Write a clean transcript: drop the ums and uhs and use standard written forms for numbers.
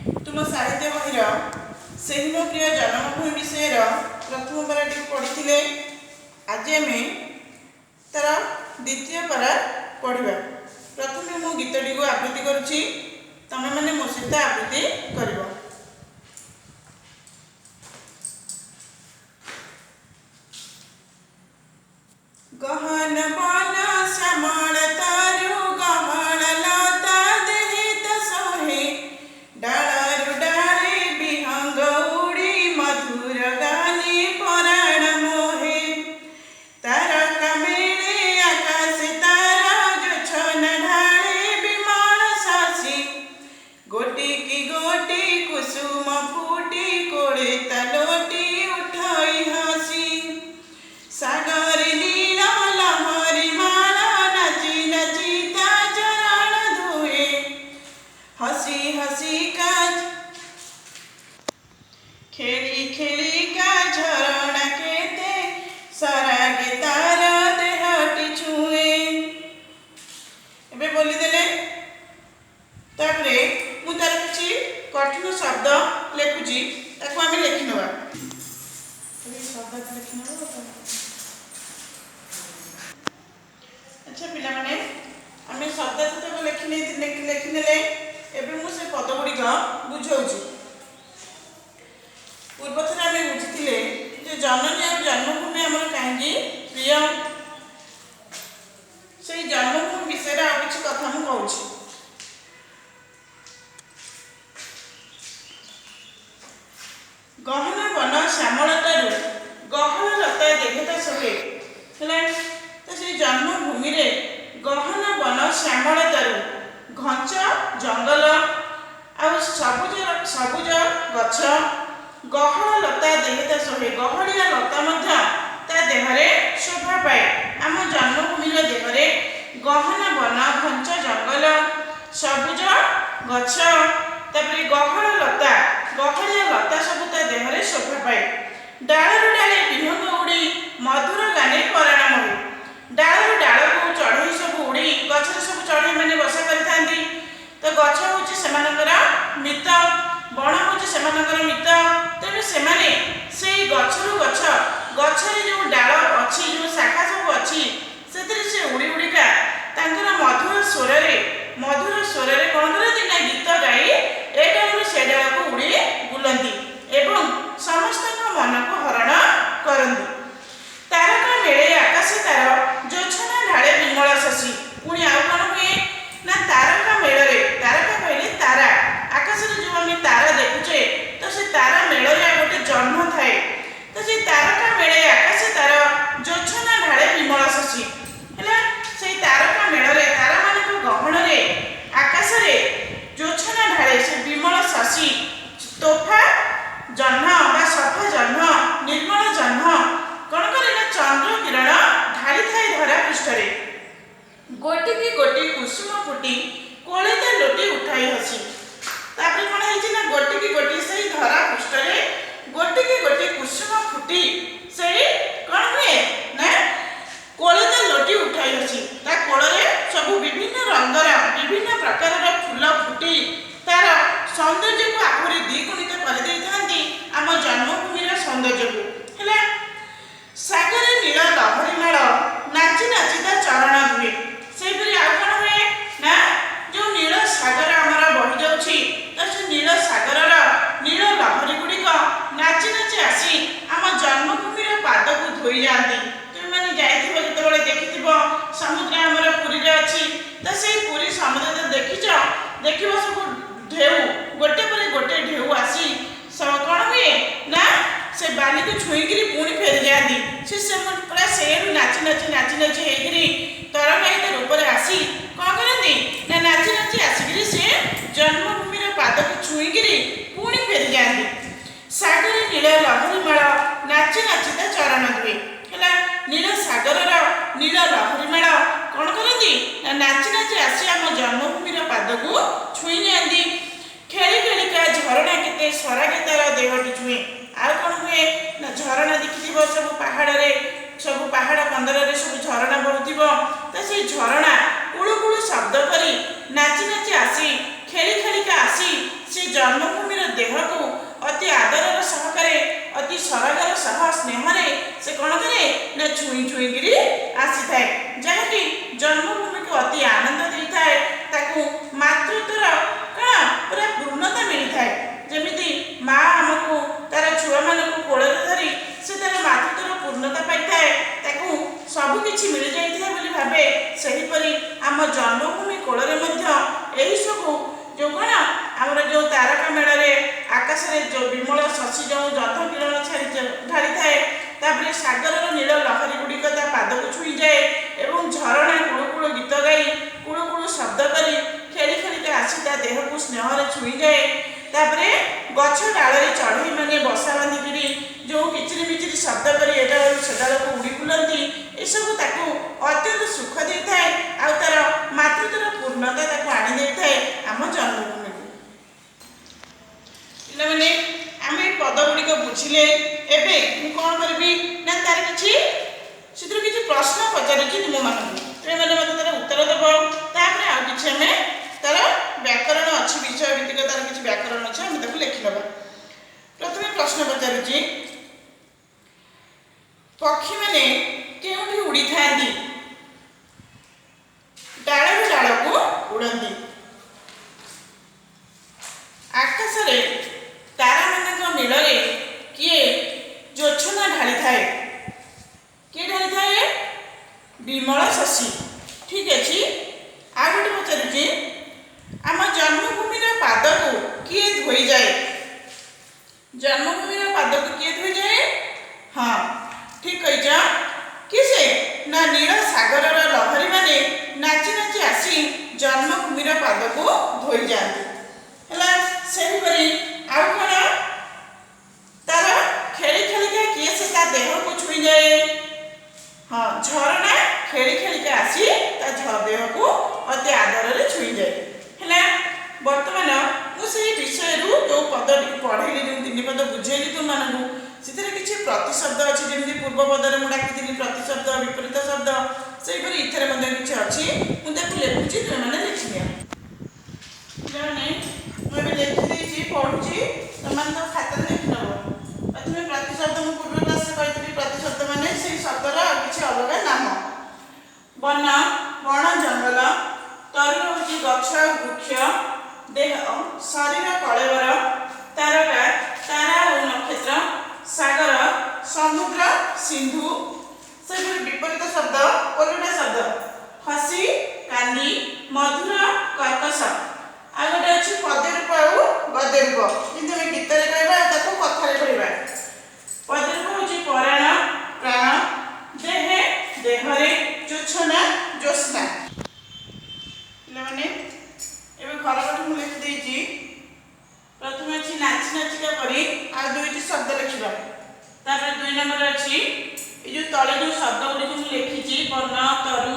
तुम साहित्य बहिर से ही मो प्रिय जन्मभूमि विषय प्रथम पाराटी पढ़ी आज आम तार द्वितीय पारा पढ़ा। प्रथम मो गीतटी को आवृत्ति करुच्ची, तमे मैंने मो सहित आवृत्ति कर। गहन बन श्यामल तारु गहन लता देहित सोहे डालरु डाले विहंग उड़ी मधुर गाने पराण मोहे तारका मेले आकाश तारा जोछन ढाले विमल शशि गोटी की गोटी कुसुम फूटी कोड़े तलोटी उठाई हसी सागर हसी का खेली खेली का झरणा केते सरागे तार देहटी छुए। एबे बोली देले तापरे मु तार किछि कठिन शब्द लेखुची ताको आमे लेखि नबा। ए शब्द लेखि नबा। अच्छा पिला माने आमे शब्द तक लेखि नेले एबे मु से पद गुड़ी बुझाऊँ। पूर्व थर आम बुझीले जे जननी और जन्मभूमि आमर कहीं प्रिय, से जन्मभूमि विषय आ कि कथा मुझे कहूँ। गहन बन श्यामलतारू गहन लता देहता सोहे तो से जन्मभूमि रे गहन बन श्यामलतारू घंच जंगल आ सबुज सबुज गछ गहन लता देहता सोहे गहड़िया लता मध्य ता देहरे शोभा पाए। आम जन्मभूमि देहरे गहन बन घंच जंगल सबुज गछ तापर गहन लता गहड़िया लता सब ता देहरे शोभा पाए। डालरू डाले विहंग उड़ी मधुर गाने पराण मोहे डालरू डाल को चढ़ई सब उड़ी गछ सब चढ़ई मैंने बसा करी तो गछ हूँ से मित बण हूँ से मित तेणु से गचरू गछ गचरे जो डाल अच्छी जो शाखा सब अच्छी से उड़ी उड़ीका मधुर स्वर कौन करती ना गीत गाई ए डालू से डाल को उड़ी बुलती एवं समस्त मन को हरण करती। तारका मेले आकाश तार जोछना ढाले विमल शशि पुणी आउ कौन हुए ना तारका मेल तारका कहले तारा आकाश जो आम तारा देखुचे तो से तारा मेल गोटे जन्म थाए तो से तारका मेले आकाश तार जोछना ढाले विमल शशि है से तारका मेल तारा मान गहन आकाश जोछना ढाले से विमल शशि तोफा जह्न बा सफा जह्न निर्मल जह्न कौन करे ना चंद्र किरण ढाली थाए धरा पृष्ठरे गोटी की गोटी कुसुम फुटी कोलेता लोटी उठाई हसी तापर कौन है ना गोटी की गोटी से धरा पृष्ठरे गोटी की गोटी कुसुम फुटी से कौन हुए ना कोलेता लोटी उठाई हसी ता कोलरे सब विभिन्न रंगर विभिन्न प्रकार फूल फुटी तार सौंदर्य को आहुरी द्विगुणित कर देइथांती आम जन्मभूमि सौंदर्य को है सागर नील लहरी मेल नाची नाची ता चरण धुए से आउ कौन हुए ना जो नील सागर आमर बही जाऊँगी तो से नील सागर नील लहरी गुड़िक नाची नाची आसी आम जन्मभूमि पाद को धोई जाती। तुम मैंने जाते देखि समुद्र आमर पुरी अच्छी तो से पुरी समुद्र देखिच देख सब ढेउ गोटे पर गोटे ढेउ आसी सब कौन हुए ना से बाली को छुईकरी पुणी फेरी जाती से पूरा से नाची नाची नाची नाची होकर तरंगायित रूप में आसी कौन करती ना नाची नाची आसिक से जन्मभूमि पाद को छुईकरी पुणी फेरी जाती। सागर नील लहरी मेल नाची नाची ता चरण धुए है नील सागर नील लहरी मेल कौन करती ना नाची नाची आसी आम जन्मभूमि पाद को छुई जाती। खेली खेलिका झरणा केते सरागे तार देहटी छुए आ कौन हुए ना झरणा देखि सब पहाड़ कंदर सब झरणा बहुथिबो तो से झरणा कुळु कुळु शब्द करी नाची नाची आसी खेली खेलिका आसी से ଜନ୍ମଭୂମିର ଦେହକୁ ଅତି ଆଦରର ସହକାରେ ଅତି ସରଗର ସହ ସ୍ନେହରେ ସେ କ'ଣ କରେ ନା ଛୁଇଁ ଛୁଇଁକିରି ଆସିଥାଏ, ଯାହାକି ଜନ୍ମଭୂମିକୁ ଅତି ଆନନ୍ଦ ଦେଇଥାଏ। ତାକୁ ମାତୃତ୍ୱର କ'ଣ ପୁରା ପୂର୍ଣ୍ଣତା ମିଳିଥାଏ। ଯେମିତି ମା ଆମକୁ ତାର ଛୁଆମାନଙ୍କୁ କୋଳରେ ଧରି ସେ ତାର ମାତୃତ୍ୱର ପୂର୍ଣ୍ଣତା ପାଇଥାଏ, ତାକୁ ସବୁକିଛି ମିଳିଯାଇଥାଏ ବୋଲି ଭାବେ, ସେହିପରି ଆମ ଜନ୍ମଭୂମି କୋଳରେ ମଧ୍ୟ ଏହିସବୁ ଯେଉଁ କ'ଣ ଆମର ଯେଉଁ ତାରକା ମେଳରେ ଆକାଶରେ ଯେଉଁ ବିମଳ ଶଶୀ ଯେଉଁ ଜହ୍ନ କିରଣ ଢାଳିଥାଏ, ତାପରେ ସାଗରର ନୀଳ ଲହରୀ ଗୁଡ଼ିକ ତା ପାଦକୁ ଛୁଇଁଯାଏ ଏବଂ ଝରଣା କୁଳୁ କୁଳୁ ଗୀତ ଗାଇ କୁଳୁ କୁଳୁ ଶବ୍ଦ କରି ଖେଳି ଖେଳିକା ଆସି ତା ଦେହକୁ ସ୍ନେହରେ ଛୁଇଁଯାଏ। ତାପରେ ଗଛ ଡାଳରେ ଚଢ଼େଇମାନେ ବସା ବାନ୍ଧିକିରି ଯେଉଁ କିଚିରି ମିଚିରି ଶବ୍ଦ କରି ଏ ଡାଳରୁ ସେ ଡାଳକୁ ଉଡ଼ି ବୁଲନ୍ତି, ଏସବୁ ତାକୁ ଅତ୍ୟନ୍ତ ସୁଖ ଦେଇଥାଏ ଆଉ ତାର ମାତୃତ୍ୱର ପୂର୍ଣ୍ଣତା ତାକୁ ଆଣି ଦେଇଥାଏ ଆମ ଜନ୍ମଭୂମିକୁ। ପିଲାମାନେ ଆମେ ପଦ ଗୁଡ଼ିକ ବୁଝିଲେ, ଏବେ ମୁଁ କ'ଣ କରିବି ନା ତାର ସେଥିରୁ କିଛି ପ୍ରଶ୍ନ ପଚାରୁଛି ତୁମମାନଙ୍କୁ, ତୁମେମାନେ ମୋତେ ତାର ଉତ୍ତର ଦେବ। ତାପରେ ଆଉ କିଛି ଆମେ ତାର ବ୍ୟାକରଣ ଅଛି, ବିଷୟ ଭିତ୍ତିକ ତାର କିଛି ବ୍ୟାକରଣ ଅଛି, ଆମେ ତାକୁ ଲେଖିଦେବା। ପ୍ରଥମେ ପ୍ରଶ୍ନ ପଚାରୁଛି, ପକ୍ଷୀମାନେ କେଉଁଠି ଉଡ଼ିଥାନ୍ତି? ଡାଳରୁ ଡାଳକୁ ଉଡ଼ନ୍ତି। ଆକାଶରେ ତାରାମାନଙ୍କ ନୀଳରେ କିଏ ଜ୍ୟୋତ୍ସ୍ନା ଢାଳିଥାଏ? କିଏ ଢାଳିଥାଏ? ବିମଳ ଶଶୀ। ଠିକ୍ ଅଛି। ଆଉ ଗୋଟେ ପଚାରୁଛି, ଆମ ଜନ୍ମଭୂମିର ପାଦକୁ କିଏ ଧୋଇଯାଏ? ଜନ୍ମଭୂମିର ପାଦକୁ କିଏ ଧୋଇଯାଏ? ହଁ, ଠିକ୍ କହିଛ। କିଏ ସେ? ନା ନୀଳ ସାଗରର ଲହରୀମାନେ ନାଚି ନାଚି ଆସି ଜନ୍ମଭୂମିର ପାଦକୁ ଧୋଇଯାଆନ୍ତି। ହେଲା, ସେହିପରି ଆଉ କ'ଣ ତାର ଖେଳି ଖେଳିକା କିଏ ସେ ତା ଦେହକୁ ଛୁଇଁଯାଏ? ହଁ, ଝରଣା ଖେଳି ଖେଳିକା ଆସି ତା ଦେହକୁ ଅତି ଆଦରରେ ଛୁଇଁଯାଏ। ହେଲା, ବର୍ତ୍ତମାନ ମୁଁ ସେହି ବିଷୟରୁ ଯେଉଁ ପଦଟିକୁ ପଢ଼େଇଲି, ଯେଉଁ 3 ପଦ ବୁଝେଇଲି ତୁମମାନଙ୍କୁ, ସେଥିରେ କିଛି ପ୍ରତିଶବ୍ଦ ଅଛି। ଯେମିତି ପୂର୍ବ ପଦରେ ମୁଁ ଡାକିଥିଲି ପ୍ରତିଶବ୍ଦ, ବିପରୀତ ଶବ୍ଦ, ସେହିପରି ଏଥିରେ ମଧ୍ୟ କିଛି ଅଛି। ମୁଁ ତାକୁ ଲେଖୁଛି, ତୁମେମାନେ ଲେଖିନିଅ। ପିଲାମାନେ ମୁଁ ଏବେ ଲେଖିଦେଇଛି, ପଢ଼ୁଛି, ତୁମମାନେ ତ ଖାତାରେ ଲେଖିନେବ। ପ୍ରଥମେ ପ୍ରତିଶବ୍ଦ, ମୁଁ ପୂର୍ବ କ୍ଲାସରେ କହିଥିଲି ପ୍ରତିଶବ୍ଦ ମାନେ ସେହି ଶବ୍ଦର ଆଉ କିଛି ଅଲଗା ନାମ। ବନ, ବଣ ଜଙ୍ଗଲ, ତରୁ ହେଉଛି ଗଛ ଆଉ ବୃକ୍ଷ, ଦେହ ଶରୀର କଳେବର, ତାରକା ତାରା ଆଉ ନକ୍ଷତ୍ର, ସାଗର ସମୁଦ୍ର ସିନ୍ଧୁ। ସେହିପରି ବିପରୀତ ଶବ୍ଦ, ଓଲଟା ଶବ୍ଦ, ହସି କାନ୍ଦି, ମଧୁର କର୍କଶ। ଆଉ ଗୋଟେ ଅଛି ପଦ୍ୟ ରୂପ ଆଉ ଗଦ୍ୟ ରୂପ, ଯେମିତି ଆମେ ଗୀତରେ କହିବା ଆଉ ତାକୁ କଥାରେ କହିବା। ପଦ୍ୟ ରୂପ ହେଉଛି ପରାଣ ପ୍ରାଣ, ଦେହେ ଦେହରେ, ଜ୍ୟୋତ୍ସ୍ନା ଜ୍ୟୋତ୍ସ୍ନା। ପିଲାମାନେ ଏବେ ଘର ପାଠ ମୁଁ ଲେଖିଦେଇଛି। ପ୍ରଥମେ ଅଛି ନାଚି ନାଚିକା ପରି, ଆଉ 2ଟି ଶବ୍ଦ ଲେଖିବା। ତାପରେ 2 ନମ୍ବର ଅଛି ଏ ଯେଉଁ ତଳେ ଯେଉଁ ଶବ୍ଦ ଗୁଡ଼ିକୁ ମୁଁ ଲେଖିଛି, ବନ, ତରୁ,